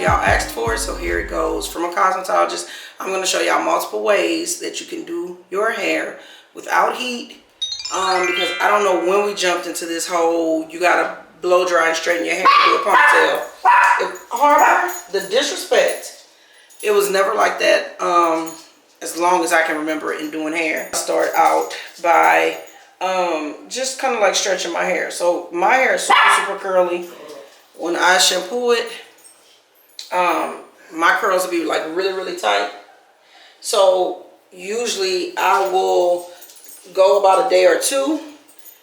y'all asked for it, so here it goes. From a cosmetologist, I'm going to show y'all multiple ways that you can do your hair without heat. Because I don't know when we jumped into this whole you gotta blow dry and straighten your hair to do a ponytail. Harbor, the disrespect, it was never like that as long as I can remember in doing hair. I start out by just kind of like stretching my hair. So my hair is super curly. When I shampoo it, my curls will be like really tight. So usually I will go about a day or two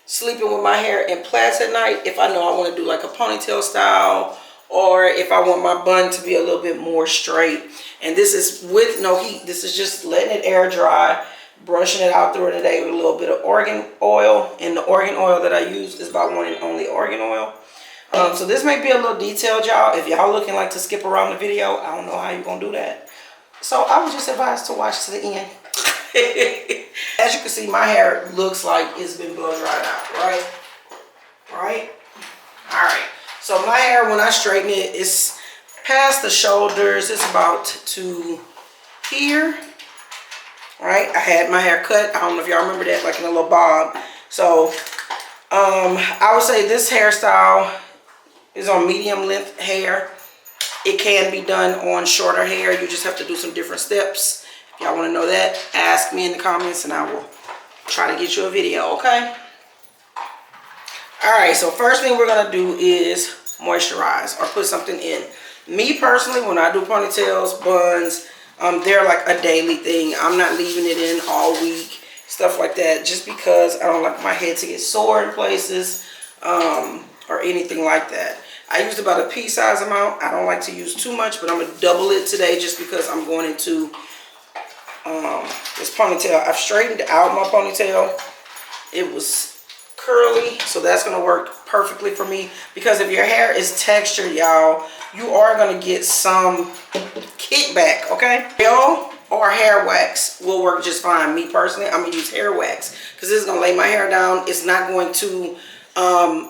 sleeping with my hair in plaits at night if I know I want to do like a ponytail style, or if I want my bun to be a little bit more straight. And this is with no heat. This is just letting it air dry, brushing it out through the day with a little bit of argan oil. And the argan oil that I use is by one and only argan oil. So this may be a little detailed, y'all. If y'all looking like to skip around the video, I don't know how you're gonna do that. So I was just advised to watch to the end. As you can see, my hair looks like it's been blow dried out, right? Right? All right. So my hair, when I straighten it, it's past the shoulders. It's about to here, right? I had my hair cut. I don't know if y'all remember that, like in a little bob. So I would say this hairstyle is on medium length hair. It can be done on shorter hair. You just have to do some different steps. If y'all want to know that, ask me in the comments and I will try to get you a video, okay? Alright, so first thing we're going to do is moisturize or put something in. Me personally, when I do ponytails, buns, they're like a daily thing. I'm not leaving it in all week, stuff like that, just because I don't like my head to get sore in places or anything like that. I used about a pea size amount. I don't like to use too much, but I'm going to double it today just because I'm going into this ponytail. I've straightened out my ponytail. It was curly, so that's going to work perfectly for me, because if your hair is textured, y'all, you are going to get some kickback, okay? Gel or hair wax will work just fine. Me personally, I'm going to use hair wax because this is going to lay my hair down. It's not going to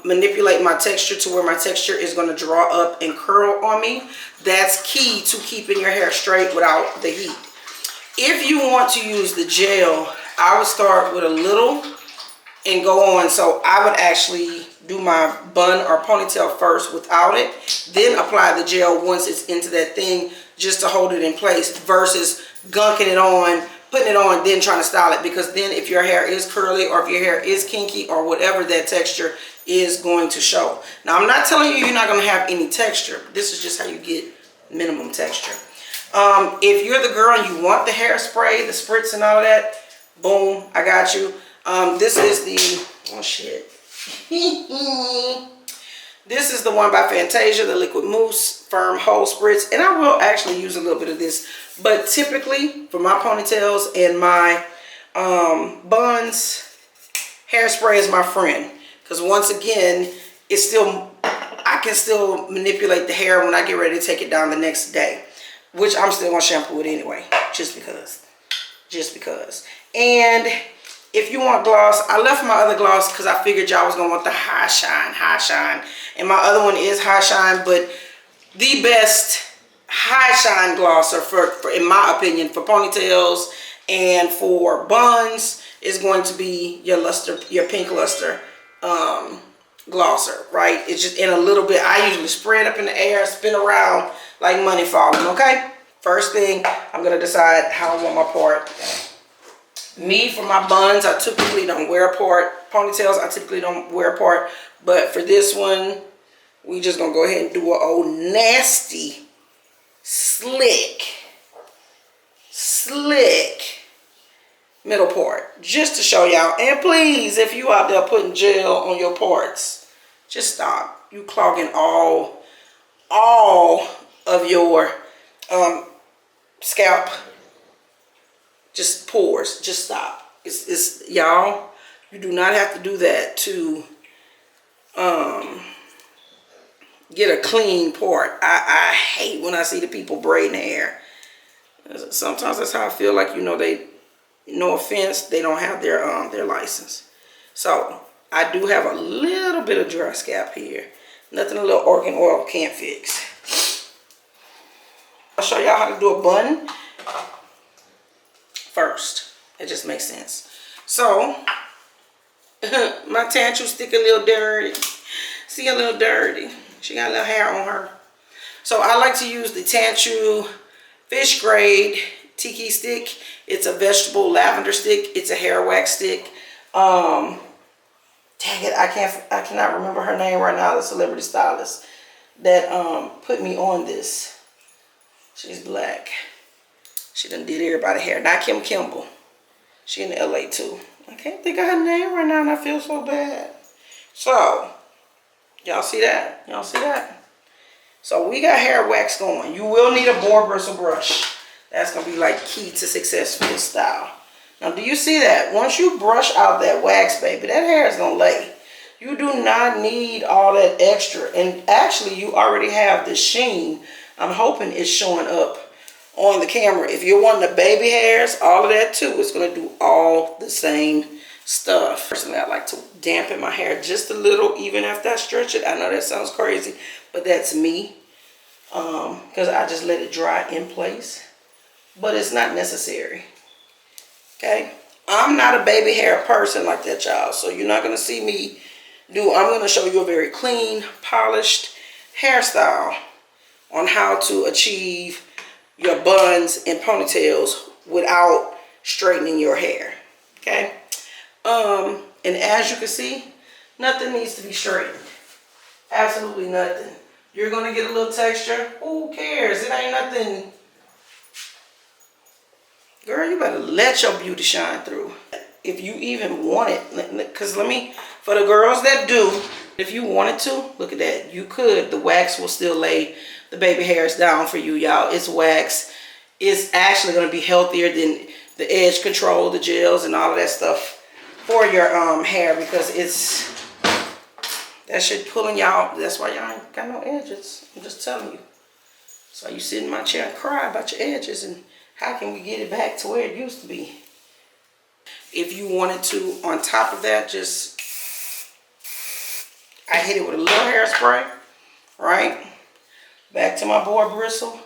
manipulate my texture to where my texture is going to draw up and curl on me. That's key to keeping your hair straight without the heat. If you want to use the gel, I would start with a little and go on. So I would actually do my bun or ponytail first without it, then apply the gel once it's into that thing just to hold it in place, versus gunking it on, putting it on, then trying to style it. Because then if your hair is curly or if your hair is kinky or whatever, that texture is going to show. Now, I'm not telling you you're not going to have any texture. This is just how you get minimum texture. If you're the girl and you want the hairspray, the spritz and all of that, boom, I got you. This is the, oh shit. This is the one by Fantasia, the Liquid Mousse Firm Hold Spritz. And I will actually use a little bit of this. But typically, for my ponytails and my buns, hairspray is my friend. Because once again, it's still, I can still manipulate the hair when I get ready to take it down the next day. Which I'm still going to shampoo it anyway, just because. Just because. And if you want gloss, I left my other gloss because I figured y'all was going to want the high shine. And my other one is high shine, but the best high shine glosser, for in my opinion, for ponytails and for buns is going to be your luster, your pink luster glosser, right? It's just in a little bit. I usually spray it up in the air, spin around like money falling, okay? First thing, I'm going to decide how I want my part. Me, for my buns, I typically don't wear a part. Ponytails, I typically don't wear a part. But for this one, we just going to go ahead and do an old nasty, slick middle part. Just to show y'all. And please, if you out there putting gel on your parts, just stop. You clogging all of your scalp, just pores. Just stop. It's y'all, you do not have to do that to get a clean part. I hate when I see the people braiding hair. Sometimes that's how I feel like, you know, they, no offense, they don't have their license. So I do have a little bit of dry scalp here. Nothing a little argan oil can't fix. to show y'all how to do a bun first. It just makes sense. So, my tantrum stick a little dirty. See, a little dirty. She got a little hair on her. So, I like to use the Tanchu Fish Grade Tiki Stick. It's a vegetable lavender stick. It's a hair wax stick. Dang it, I cannot remember her name right now, the celebrity stylist that put me on this. She's black. She done did everybody hair. Not Kim Kimball. She in LA too. I can't think of her name right now and I feel so bad. So, y'all see that? Y'all see that? So we got hair wax going. You will need a boar bristle brush. That's going to be like key to success for this style. Now, do you see that? Once you brush out that wax, baby, that hair is going to lay. You do not need all that extra. And actually, you already have the sheen. I'm hoping it's showing up on the camera. If you're wanting the baby hairs, all of that too, it's going to do all the same stuff. Personally, I like to dampen my hair just a little, even after I stretch it. I know that sounds crazy, but that's me. Because I just let it dry in place. But it's not necessary. Okay? I'm not a baby hair person like that, y'all. So you're not going to see me I'm going to show you a very clean, polished hairstyle on how to achieve your buns and ponytails without straightening your hair. Okay? And as you can see, nothing needs to be straightened. Absolutely nothing. You're going to get a little texture. Who cares? It ain't nothing. Girl, you better let your beauty shine through. If you even want it, because for the girls that do, if you wanted to, look at that, you could. The wax will still lay the baby hairs down for you, y'all. It's wax. It's actually going to be healthier than the edge control, the gels, and all of that stuff for your hair, because it's, that shit pulling y'all. That's why y'all ain't got no edges. I'm just telling you. So you sit in my chair and cry about your edges, and how can we get it back to where it used to be? If you wanted to, on top of that, just, I hit it with a little hairspray, right? Back to my boar bristle.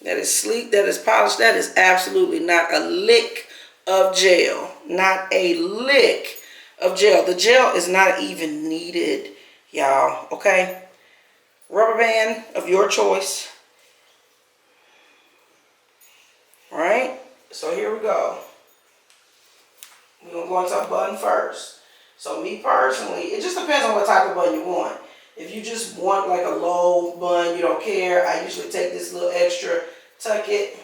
That is sleek, that is polished, that is absolutely not a lick of gel. Not a lick of gel. The gel is not even needed, y'all, okay? Rubber band of your choice. All right, so here we go. We're going to go into a bun first. So me personally, it just depends on what type of bun you want. If you just want like a low bun, you don't care, I usually take this little extra, tuck it,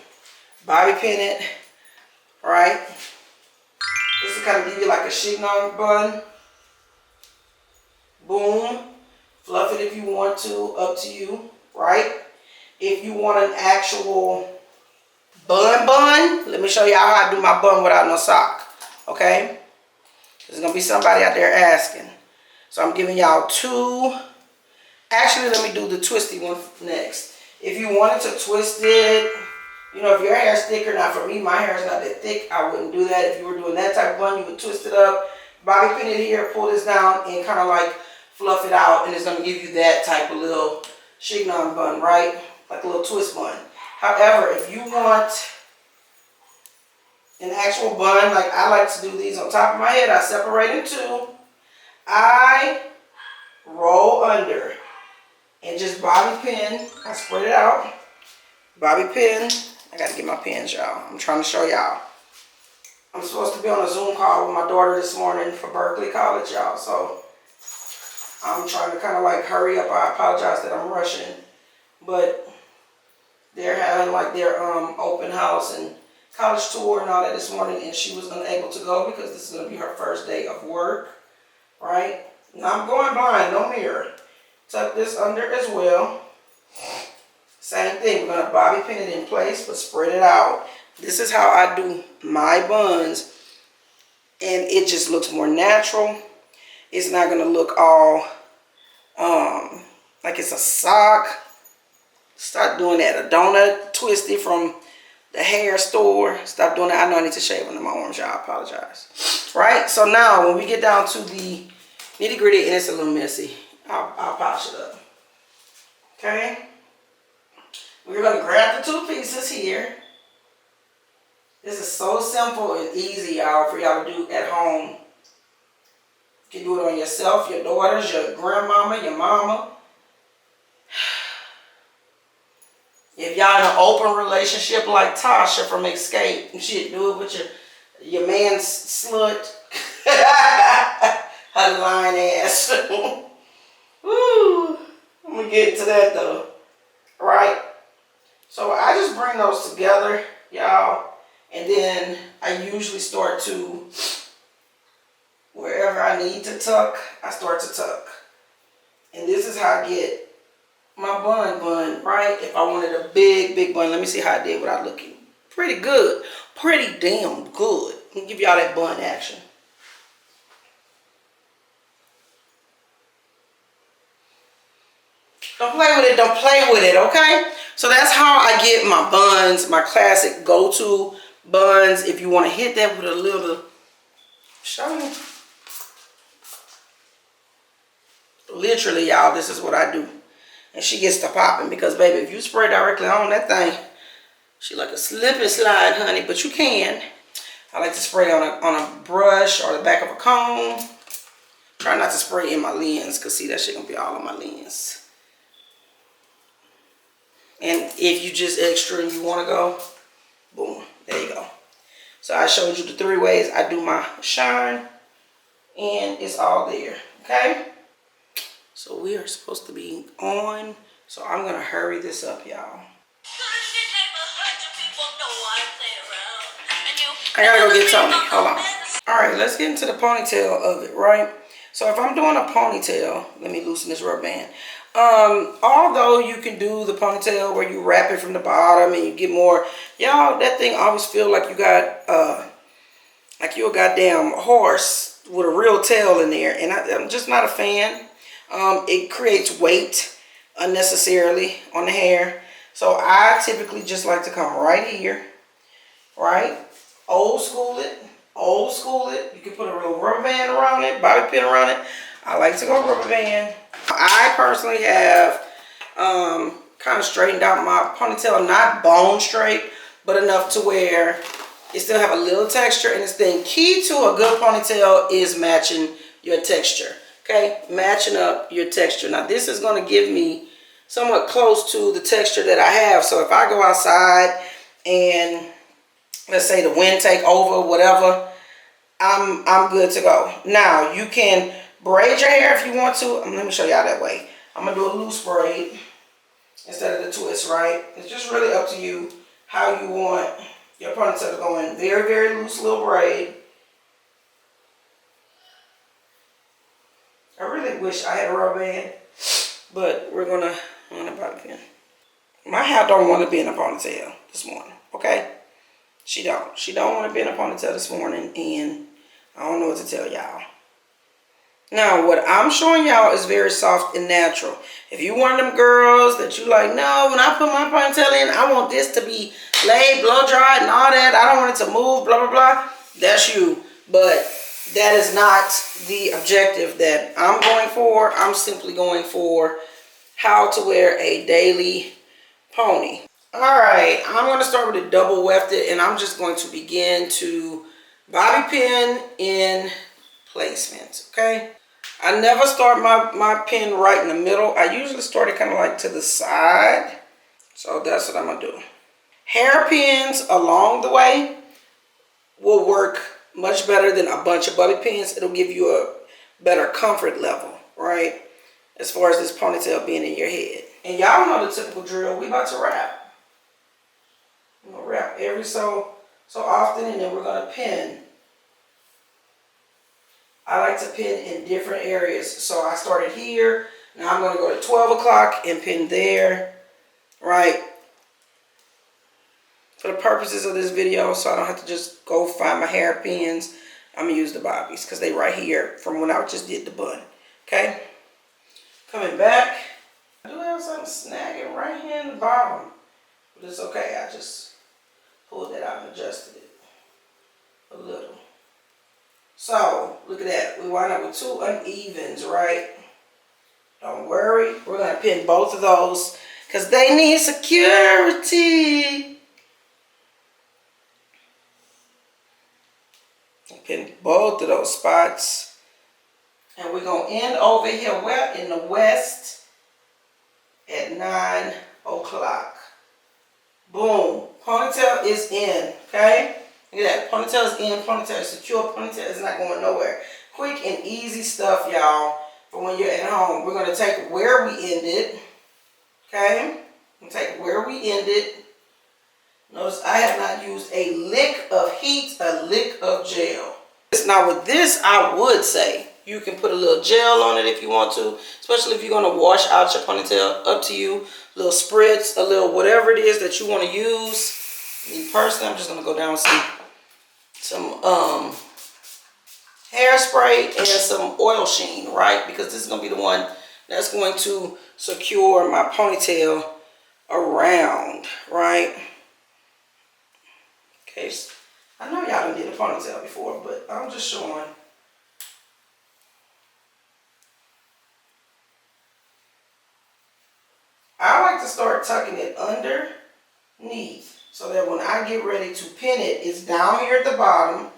bobby pin it, right? This is kind of give you like a chignon bun. Boom. Fluff it if you want to, up to you, right? If you want an actual bun, let me show y'all how I do my bun without no sock, okay? There's going to be somebody out there asking. So I'm giving y'all two. Actually, let me do the twisty one next. If you wanted to twist it, you know, if your hair is thicker, now for me, my hair is not that thick, I wouldn't do that. If you were doing that type of bun, you would twist it up, bobby pin it here, pull this down, and kind of like fluff it out, and it's going to give you that type of little chignon bun, right? Like a little twist bun. However, if you want an actual bun, like I like to do these on top of my head, I separate in two. I roll under and just bobby pin. I spread it out. Bobby pin. I got to get my pins, y'all. I'm trying to show y'all. I'm supposed to be on a Zoom call with my daughter this morning for Berkeley College, y'all. So I'm trying to kind of like hurry up. I apologize that I'm rushing. But they're having like their open house and college tour and all that this morning, and she was unable to go because this is going to be her first day of work, right? Now I'm going blind, no mirror. Tuck this under as well. Same thing, we're going to bobby pin it in place, but spread it out. This is how I do my buns, and it just looks more natural. It's not going to look all like it's a sock. Start doing that, a donut twisty from the hair store. Stop doing that. I know I need to shave under my arms, y'all. I apologize. Right? So now when we get down to the nitty gritty, and it's a little messy, I'll polish it up. Okay? We're going to grab the 2 pieces here. This is so simple and easy, y'all, for y'all to do at home. You can do it on yourself, your daughters, your grandmama, your mama. If y'all in an open relationship like Tasha from Escape, shit, do it with your man's slut. Her lying ass. Woo. I'm gonna get to that though. Right? So I just bring those together, y'all. And then I usually start to, wherever I need to tuck, I start to tuck. And this is how I get my bun, right? If I wanted a big bun, let me see how I did without looking. Pretty good. Pretty damn good. Let me give y'all that bun action. Don't play with it. Don't play with it, okay? So that's how I get my buns, my classic go-to buns. If you want to hit that with a little, show me. Literally, y'all, this is what I do. And she gets to popping because, baby, if you spray directly on that thing, she like a slip and slide, honey. But you can. I like to spray on a brush or the back of a comb. Try not to spray in my lens because, see, that shit gonna be all on my lens. And if you just extra and you want to go, boom, there you go. So I showed you the 3 ways I do my shine, and it's all there, okay? So we are supposed to be on, so I'm gonna hurry this up, y'all. I gotta go get Tony, hold on. All right, let's get into the ponytail of it, right? So if I'm doing a ponytail, let me loosen this rubber band. Although you can do the ponytail where you wrap it from the bottom and you get more, y'all, that thing always feel like you got, like you're a goddamn horse with a real tail in there, and I'm just not a fan. It creates weight unnecessarily on the hair. So I typically just like to come right here, right? Old school it. You can put a little rubber band around it, bobby pin around it. I like to go rubber band. I personally have kind of straightened out my ponytail, not bone straight, but enough to where it still have a little texture. And this thing, key to a good ponytail is matching your texture. Okay, matching up your texture. Now this is going to give me somewhat close to the texture that I have. So if I go outside and let's say the wind take over, whatever, I'm good to go. Now you can braid your hair if you want to. Let me show y'all that way. I'm gonna do a loose braid instead of the twist, right? It's just really up to you how you want your ponytail to go in. Very, very loose little braid. I really wish I had a rubber band, but we're gonna bobby pin. My hair don't want to be in a ponytail this morning, okay? She don't want to be in a ponytail this morning, and I don't know what to tell y'all. Now, what I'm showing y'all is very soft and natural. If you one of them girls that you like, no, when I put my ponytail in, I want this to be laid, blow dried, and all that. I don't want it to move, blah, blah, blah. That's you. But that is not the objective that I'm going for. I'm simply going for how to wear a daily pony. All right, I'm going to start with a double wefted, and I'm just going to begin to bobby pin in placement, okay? I never start my pin right in the middle. I usually start it kind of like to the side. So that's what I'm going to do. Hairpins along the way will work much better than a bunch of bobby pins. It'll give you a better comfort level, right? As far as this ponytail being in your head. And y'all know the typical drill. We about to wrap. We're going to wrap every so often, and then we're going to pin. I like to pin in different areas. So I started here. Now I'm going to go to 12 o'clock and pin there, right? For the purposes of this video, so I don't have to just go find my hairpins, I'm going to use the bobbies because they right here from when I just did the bun. Okay? Coming back. I do have something snagging right here in the bottom. But it's okay. I just pulled that out and adjusted it a little. So, look at that. We wind up with 2 unevens, right? Don't worry. We're going to pin both of those because they need security. Pin both of those spots. And we're going to end over here where? In the west at 9 o'clock. Boom. Ponytail is in, okay? Look at that. Ponytail is in. Ponytail is secure. Ponytail is not going nowhere. Quick and easy stuff, y'all, for when you're at home. We're going to take where we ended, okay? We'll take where we ended. Notice I have not used a lick of heat, a lick of gel. Now with this, I would say you can put a little gel on it if you want to, especially if you're going to wash out your ponytail. Up to you. A little spritz, a little whatever it is that you want to use. Me personally, I'm just going to go down with some hairspray and some oil sheen, right? Because this is going to be the one that's going to secure my ponytail around, right? Okay, I know y'all done did a ponytail before, but I'm just showing. I like to start tucking it underneath so that when I get ready to pin it, it's down here at the bottom,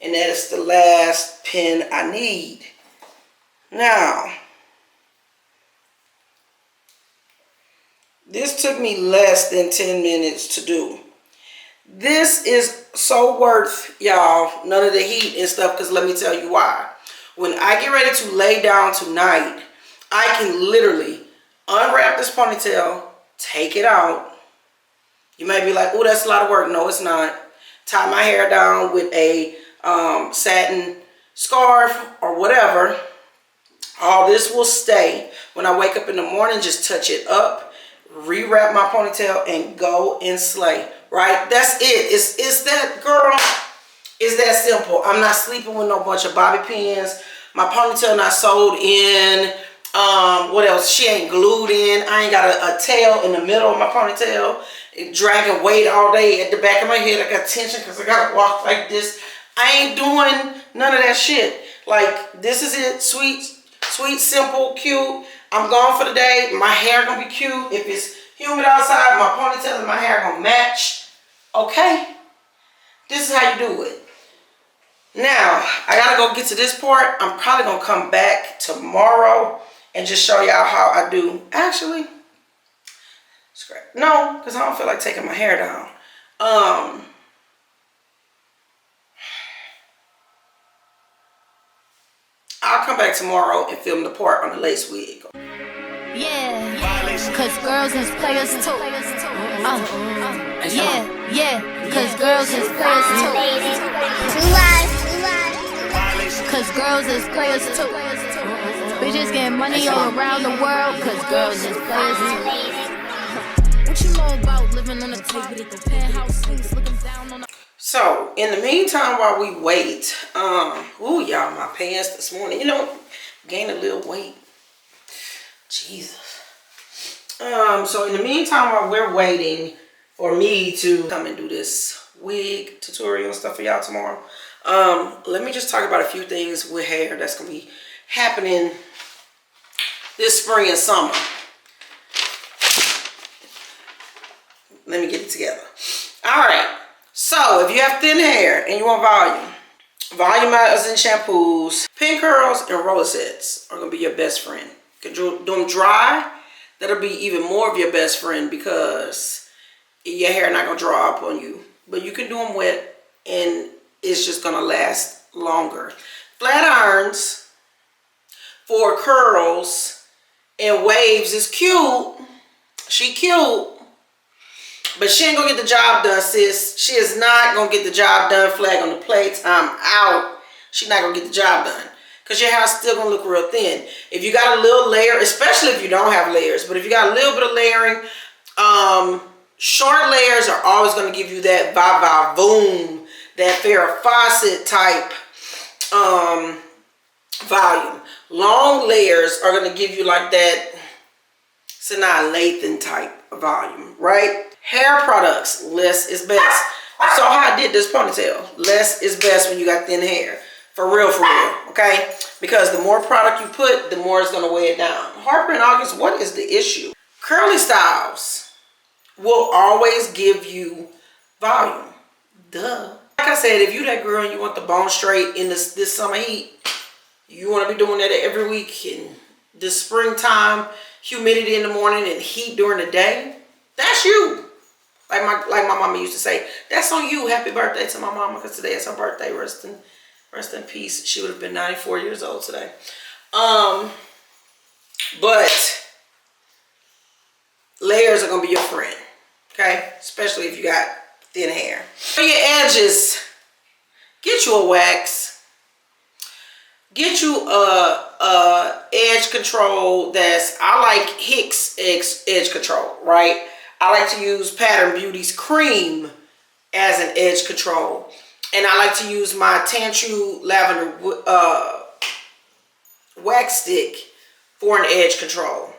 and that is the last pin I need. Now, this took me less than 10 minutes to do. This is so worth, y'all, none of the heat and stuff, because let me tell you why. When I get ready to lay down tonight, I can literally unwrap this ponytail, take it out. You may be like, oh, that's a lot of work. No, it's not. Tie my hair down with a satin scarf or whatever. All this will stay. When I wake up in the morning, just touch it up, rewrap my ponytail, and go and slay. Right? That's it. It's that, girl. It's that simple. I'm not sleeping with no bunch of bobby pins. My ponytail not sewed in. What else? She ain't glued in. I ain't got a tail in the middle of my ponytail. Dragging weight all day at the back of my head. I got tension because I got to walk like this. I ain't doing none of that shit. Like, this is it. Sweet, simple, cute. I'm gone for the day. My hair gonna be cute. If it's humid outside, my ponytail and my hair gonna match. Okay? This is how you do it. Now, I gotta go get to this part. I'm probably gonna come back tomorrow and just show y'all how I do. Actually, scrap. No, because I don't feel like taking my hair down. I'll come back tomorrow and film the part on the lace wig. Yeah, cause girls is players too. Yeah, cause girls is players too. Cause girls is players too. Bitches getting money all around the world, cause girls is players too. What you know about living on the table with the penthouse suites, looking down on the... So, in the meantime, while we wait, ooh, y'all, my pants this morning, you know, gained a little weight. Jesus. So in the meantime, while we're waiting for me to come and do this wig tutorial and stuff for y'all tomorrow, let me just talk about a few things with hair that's going to be happening this spring and summer. Let me get it together. All right. So if you have thin hair and you want volumizing shampoos, pin curls, and roller sets are going to be your best friend. You can do them dry. That'll be even more of your best friend because your hair not going to dry up on you. But you can do them wet and it's just going to last longer. Flat irons for curls and waves is cute. She cute. But she ain't going to get the job done, sis. She is not going to get the job done. Flag on the plates. I'm out. She's not going to get the job done. Because your hair's still going to look real thin. If you got a little layer, especially if you don't have layers, but if you got a little bit of layering, short layers are always going to give you that va-va-voom, that Farrah Fawcett type volume. Long layers are going to give you like that Sanaa Lathan type of volume, right? Hair products, less is best. You saw how I did this ponytail. Less is best when you got thin hair. For real, okay? Because the more product you put, the more it's gonna weigh it down. Harper and August, what is the issue? Curly styles will always give you volume. Duh. Like I said, if you that girl and you want the bone straight in this summer heat, you want to be doing that every week in the springtime, humidity in the morning and heat during the day, that's you. Like my mama used to say, that's on you. Happy birthday to my mama, because today is her birthday. Rest in peace. She would have been 94 years old today. But layers are gonna be your friend, okay? Especially if you got thin hair. For your edges, get you a wax. Get you a edge control I like Hicks edge control, right? I like to use Pattern Beauty's cream as an edge control. And I like to use my Tantrue Lavender wax stick for an edge control.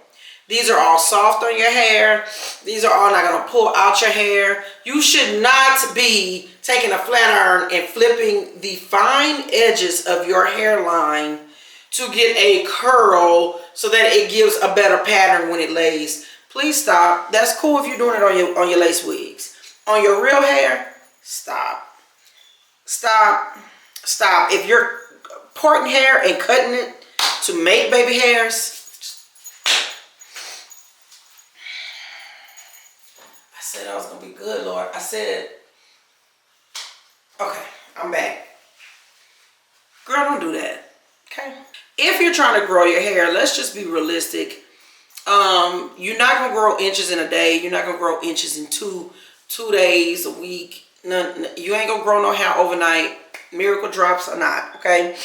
These are all soft on your hair. These are all not going to pull out your hair. You should not be taking a flat iron and flipping the fine edges of your hairline to get a curl so that it gives a better pattern when it lays. Please stop. That's cool if you're doing it on your lace wigs. On your real hair, stop. Stop. Stop. If you're parting hair and cutting it to make baby hairs, I said I was gonna be good, Lord. I said, okay, I'm back. Girl, don't do that, okay? If you're trying to grow your hair, let's just be realistic. You're not gonna grow inches in a day. You're not gonna grow inches in two days, a week. None, you ain't gonna grow no hair overnight. Miracle drops or not, okay?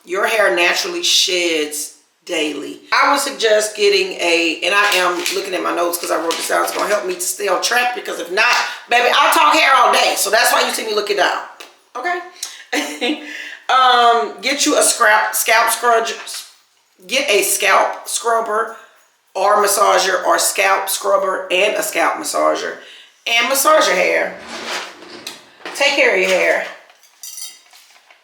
Your hair naturally sheds daily. I would suggest getting and I am looking at my notes because I wrote this down. It's gonna help me to stay on track, because if not, baby, I'll talk hair all day. So that's why you see me looking down, okay? Get you a scalp scrubber. Get a scalp scrubber or massager, or scalp scrubber and a scalp massager, and massage your hair. Take care of your hair.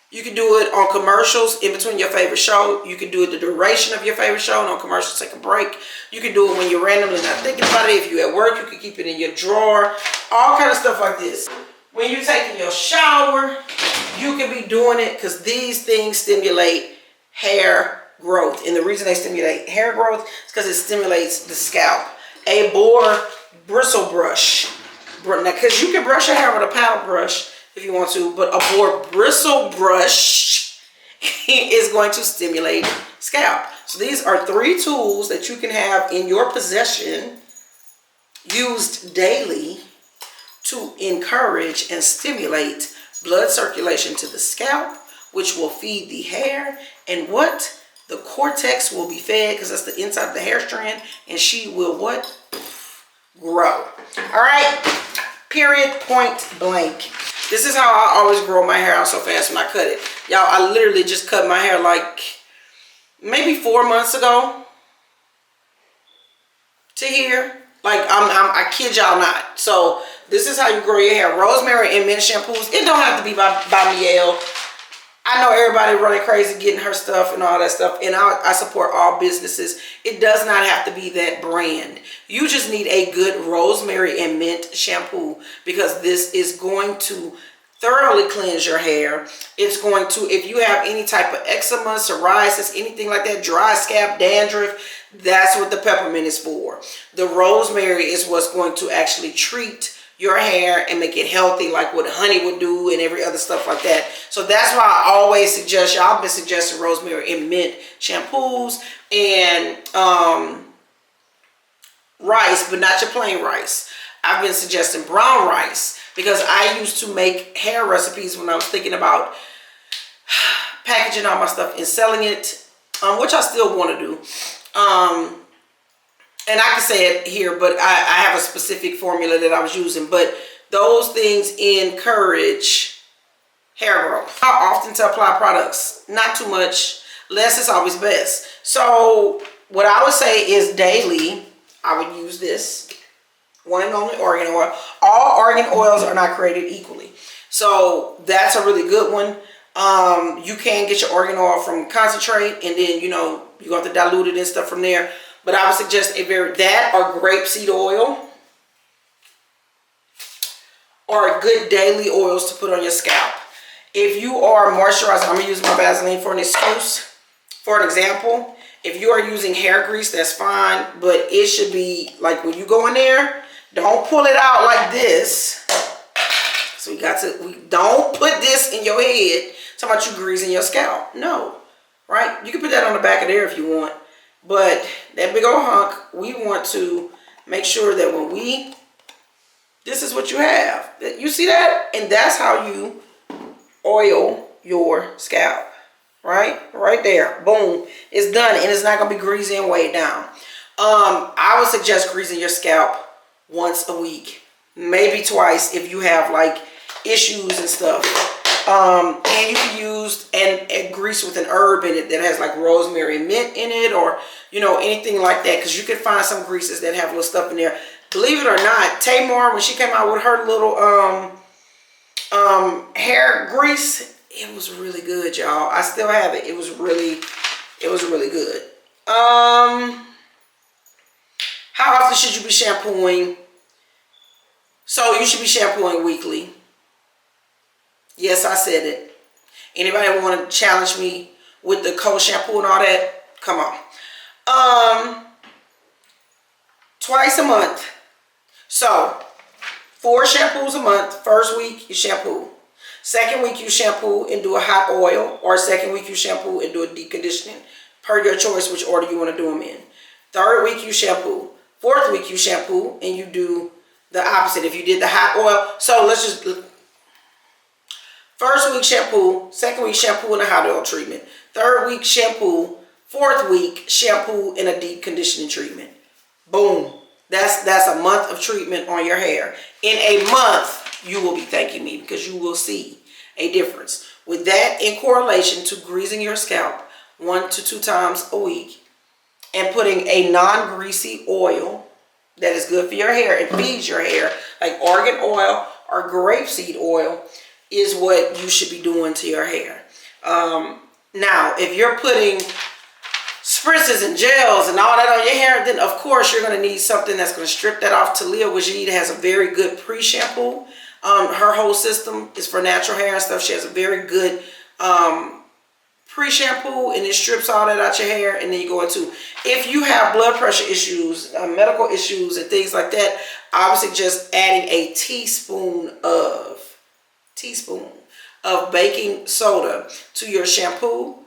You can do it on commercials in between your favorite show. You can do it the duration of your favorite show, and on commercials, take a break. You can do it when you're randomly not thinking about it. If you're at work, you can keep it in your drawer. All kind of stuff like this. When you're taking your shower, you can be doing it, because these things stimulate hair growth. And the reason they stimulate hair growth is because it stimulates the scalp. A Boar bristle brush. Now, because you can brush your hair with a paddle brush if you want to, but a Boar bristle brush is going to stimulate scalp. So these are 3 tools that you can have in your possession, used daily, to encourage and stimulate blood circulation to the scalp, which will feed the hair, and what? The cortex will be fed, because that's the inside of the hair strand, and she will what? Grow. All right? Period, point blank. This is how I always grow my hair out so fast when I cut it. Y'all, I literally just cut my hair like maybe 4 months ago to here. Like, I kid y'all not. So this is how you grow your hair. Rosemary and mint shampoos. It don't have to be by Mielle. I know everybody running crazy getting her stuff and all that stuff, and I support all businesses. It does not have to be that brand. You just need a good rosemary and mint shampoo, because this is going to thoroughly cleanse your hair. It's going to, if you have any type of eczema, psoriasis, anything like that, dry scalp, dandruff, that's what the peppermint is for. The rosemary is what's going to actually treat your hair and make it healthy, like what honey would do and every other stuff like that. So that's why I always suggest, y'all, I've been suggesting rosemary and mint shampoos, and rice, but not your plain rice. I've been suggesting brown rice, because I used to make hair recipes when I was thinking about packaging all my stuff and selling it, which I still want to do. And I can say it here, but I have a specific formula that I was using. But those things encourage hair growth. How often to apply products? Not too much. Less is always best. So what I would say is daily, I would use this. One and only argan oil. All argan oils are not created equally. So that's a really good one. You can get your argan oil from concentrate, and then, you know, you have to dilute it and stuff from there. But I would suggest that or grapeseed oil are good daily oils to put on your scalp. If you are moisturizing, I'm going to use my Vaseline for an excuse. For an example, if you are using hair grease, that's fine. But it should be like when you go in there, don't pull it out like this. So we don't put this in your head talking about you greasing your scalp. No, right? You can put that on the back of there if you want. But that big old hunk, we want to make sure that when this is what you have. You see that? And that's how you oil your scalp. Right? Right there. Boom. It's done. And it's not going to be greasy and weighed down. I would suggest greasing your scalp once a week. Maybe twice if you have like issues and stuff. And you can use and grease with an herb in it that has like rosemary and mint in it, or, you know, anything like that. Because you can find some greases that have little stuff in there. Believe it or not, Tamar, when she came out with her little hair grease, it was really good, y'all. I still have it. It was really good. How often should you be shampooing? So you should be shampooing weekly. Yes, I said it. Anybody want to challenge me with the cold shampoo and all that? Come on. Twice a month. So 4 shampoos a month. First week you shampoo. Second week you shampoo and do a hot oil, or second week you shampoo and do a deep conditioning, per your choice which order you want to do them in. Third week you shampoo. Fourth week you shampoo and you do the opposite. If you did the hot oil, so let's just, first week shampoo, second week shampoo and a hot oil treatment, third week shampoo, fourth week shampoo and a deep conditioning treatment. Boom. That's a month of treatment on your hair. In a month, you will be thanking me, because you will see a difference. With that in correlation to greasing your scalp 1 to 2 times a week and putting a non-greasy oil that is good for your hair and feeds your hair, like argan oil or grapeseed oil, is what you should be doing to your hair. Now, if you're putting spritzes and gels and all that on your hair, then of course you're going to need something that's going to strip that off. Talia Wajid has a very good pre-shampoo. Her whole system is for natural hair and stuff. She has a very good pre-shampoo, and it strips all that out your hair. And then you go into, if you have blood pressure issues, medical issues and things like that, I would suggest adding a teaspoon of baking soda to your shampoo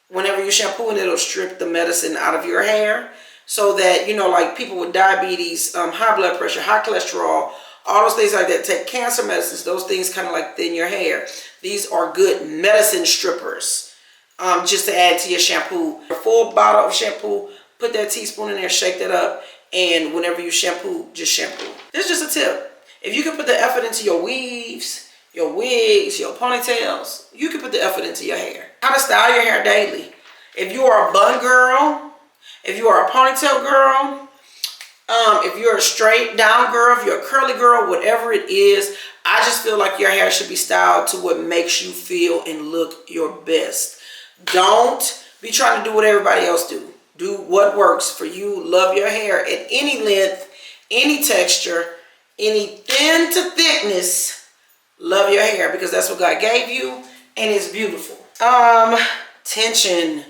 whenever you shampoo, and it'll strip the medicine out of your hair, so that, you know, like people with diabetes, high blood pressure, high cholesterol, all those things like that, take cancer medicines, those things kind of like thin your hair. These are good medicine strippers, just to add to your shampoo. A full bottle of shampoo, put that teaspoon in there, shake that up, and whenever you shampoo, just shampoo. This is just a tip. If you can put the effort into your weaves, your wigs, your ponytails, you can put the effort into your hair. How to style your hair daily. If you are a bun girl, if you are a ponytail girl, if you're a straight down girl, if you're a curly girl, whatever it is, I just feel like your hair should be styled to what makes you feel and look your best. Don't be trying to do what everybody else do. Do what works for you. Love your hair at any length, any texture, any thin to thickness. Love your hair, because that's what God gave you, and it's beautiful. Tension.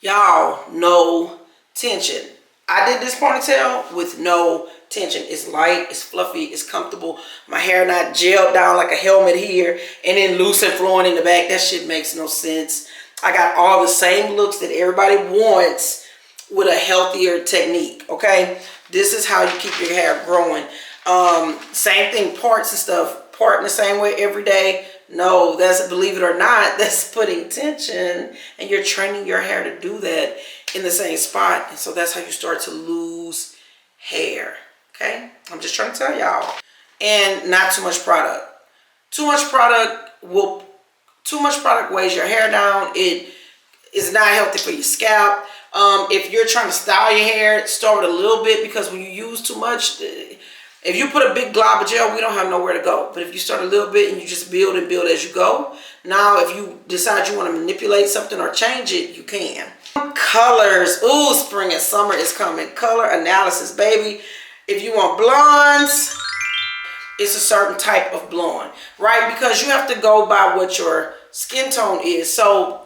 Y'all, no tension. I did this ponytail with no tension. It's light, it's fluffy, it's comfortable. My hair not gelled down like a helmet here and then loose and flowing in the back. That shit makes no sense. I got all the same looks that everybody wants with a healthier technique, okay? This is how you keep your hair growing. Same thing, parts and stuff. Part in the same way every day. No, that's, believe it or not, that's putting tension, and you're training your hair to do that in the same spot. And so that's how you start to lose hair. Okay, I'm just trying to tell y'all. And not too much product. Too much product weighs your hair down. It is not healthy for your scalp. If you're trying to style your hair, start with a little bit, because when you use too much, If you put a big glob of gel, we don't have nowhere to go. But if you start a little bit and you just build and build as you go, now if you decide you want to manipulate something or change it, you can. Colors. Ooh, spring and summer is coming. Color analysis, baby. If you want blondes, it's a certain type of blonde, right? Because you have to go by what your skin tone is. So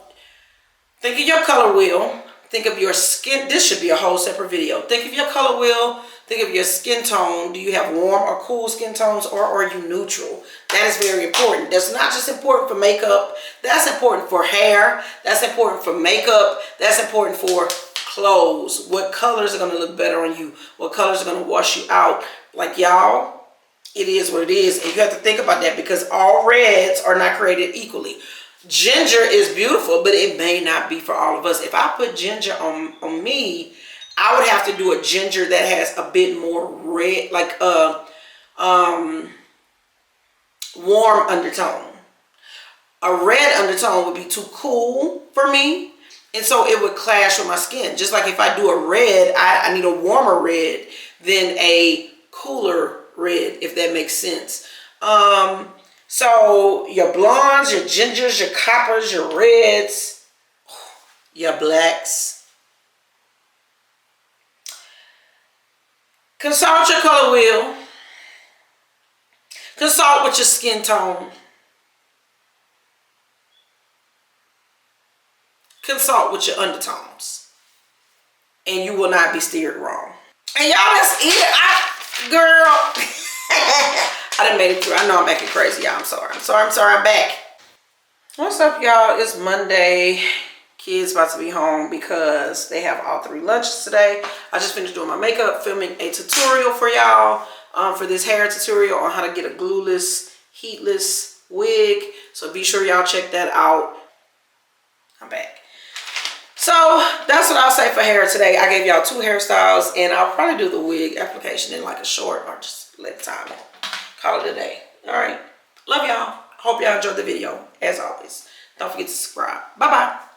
think of your color wheel. Think of your skin. This should be a whole separate video. Think of your color wheel. Think of your skin tone. Do you have warm or cool skin tones, or are you neutral? That is very important. That's not just important for makeup. That's important for hair. That's important for makeup. That's important for clothes. What colors are going to look better on you? What colors are going to wash you out? Like, y'all, it is what it is. And you have to think about that, because all reds are not created equally. Ginger is beautiful, but it may not be for all of us. If I put ginger on me, I would have to do a ginger that has a bit more red, like a warm undertone. A red undertone would be too cool for me, and so it would clash with my skin. Just like if I do a red, I need a warmer red than a cooler red, if that makes sense. So your blondes, your gingers, your coppers, your reds, your blacks. Consult your color wheel. Consult with your skin tone. Consult with your undertones. And you will not be steered wrong. And y'all, that's it. Girl. I done made it through. I know I'm acting crazy, y'all. I'm sorry. I'm back. What's up, y'all? It's Monday. Kids about to be home because they have all 3 lunches today. I just finished doing my makeup, filming a tutorial for y'all for this hair tutorial on how to get a glueless, heatless wig. So be sure y'all check that out. I'm back. So that's what I'll say for hair today. I gave y'all 2 hairstyles, and I'll probably do the wig application in like a short, or just let the time call it a day. All right. Love y'all. Hope y'all enjoyed the video. As always, don't forget to subscribe. Bye-bye.